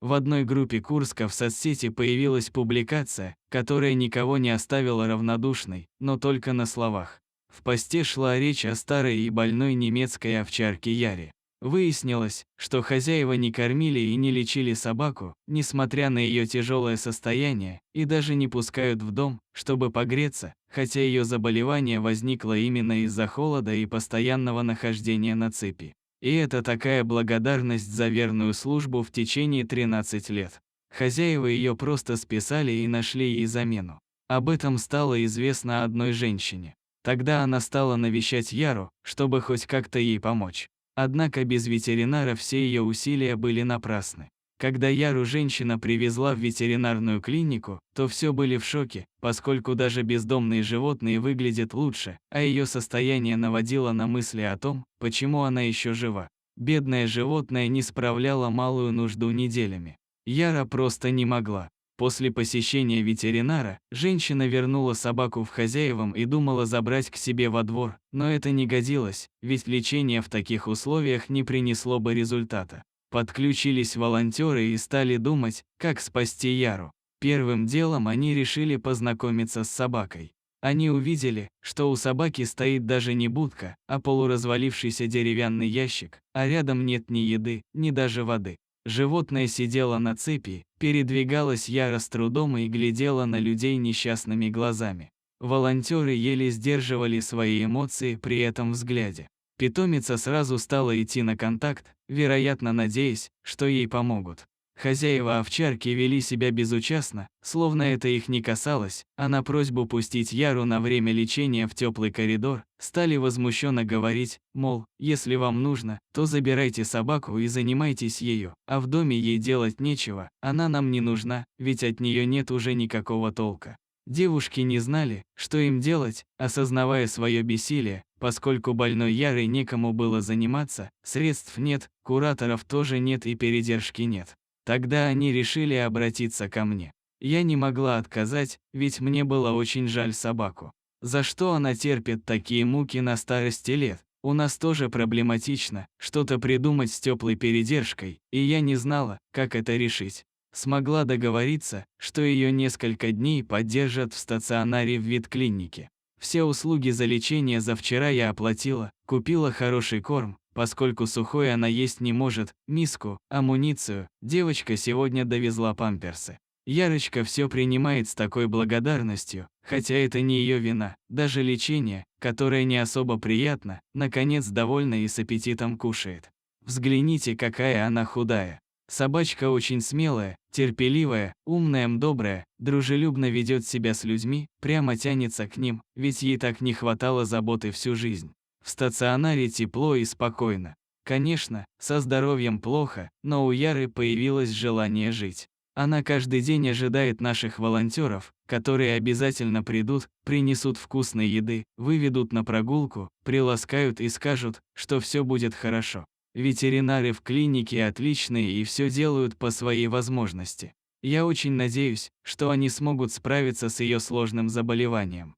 В одной группе Курска в соцсети появилась публикация, которая никого не оставила равнодушной, но только на словах. В посте шла речь о старой и больной немецкой овчарке Яре. Выяснилось, что хозяева не кормили и не лечили собаку, несмотря на ее тяжелое состояние, и даже не пускают в дом, чтобы погреться, хотя ее заболевание возникло именно из-за холода и постоянного нахождения на цепи. И это такая благодарность за верную службу в течение 13 лет. Хозяева ее просто списали и нашли ей замену. Об этом стало известно одной женщине. Тогда она стала навещать Яру, чтобы хоть как-то ей помочь. Однако без ветеринара все ее усилия были напрасны. Когда Яру женщина привезла в ветеринарную клинику, то все были в шоке, поскольку даже бездомные животные выглядят лучше, а ее состояние наводило на мысли о том, почему она еще жива. Бедное животное не справляло малую нужду неделями. Яра просто не могла. После посещения ветеринара, женщина вернула собаку в хозяевам и думала забрать к себе во двор, но это не годилось, ведь лечение в таких условиях не принесло бы результата. Подключились волонтеры и стали думать, как спасти Яру. Первым делом они решили познакомиться с собакой. Они увидели, что у собаки стоит даже не будка, а полуразвалившийся деревянный ящик, а рядом нет ни еды, ни даже воды. Животное сидело на цепи, передвигалось Яра с трудом и глядела на людей несчастными глазами. Волонтеры еле сдерживали свои эмоции при этом взгляде. Питомица сразу стала идти на контакт, вероятно, надеясь, что ей помогут. Хозяева овчарки вели себя безучастно, словно это их не касалось, а на просьбу пустить Яру на время лечения в теплый коридор, стали возмущенно говорить, мол, если вам нужно, то забирайте собаку и занимайтесь ею, а в доме ей делать нечего, она нам не нужна, ведь от нее нет уже никакого толка. Девушки не знали, что им делать, осознавая свое бессилие, поскольку больной Ярой некому было заниматься, средств нет, кураторов тоже нет и передержки нет. Тогда они решили обратиться ко мне. Я не могла отказать, ведь мне было очень жаль собаку. За что она терпит такие муки на старости лет? У нас тоже проблематично, что-то придумать с теплой передержкой, и я не знала, как это решить. Смогла договориться, что ее несколько дней поддержат в стационаре в ветклинике. Все услуги за лечение за вчера я оплатила, купила хороший корм, поскольку сухой она есть не может, миску, амуницию, девочка сегодня довезла памперсы. Ярочка все принимает с такой благодарностью, хотя это не ее вина, даже лечение, которое не особо приятно, наконец довольна и с аппетитом кушает. Взгляните, какая она худая. Собачка очень смелая, терпеливая, умная, добрая, дружелюбно ведет себя с людьми, прямо тянется к ним, ведь ей так не хватало заботы всю жизнь. В стационаре тепло и спокойно. Конечно, со здоровьем плохо, но у Яры появилось желание жить. Она каждый день ожидает наших волонтеров, которые обязательно придут, принесут вкусной еды, выведут на прогулку, приласкают и скажут, что все будет хорошо. Ветеринары в клинике отличные и все делают по своей возможности. Я очень надеюсь, что они смогут справиться с ее сложным заболеванием.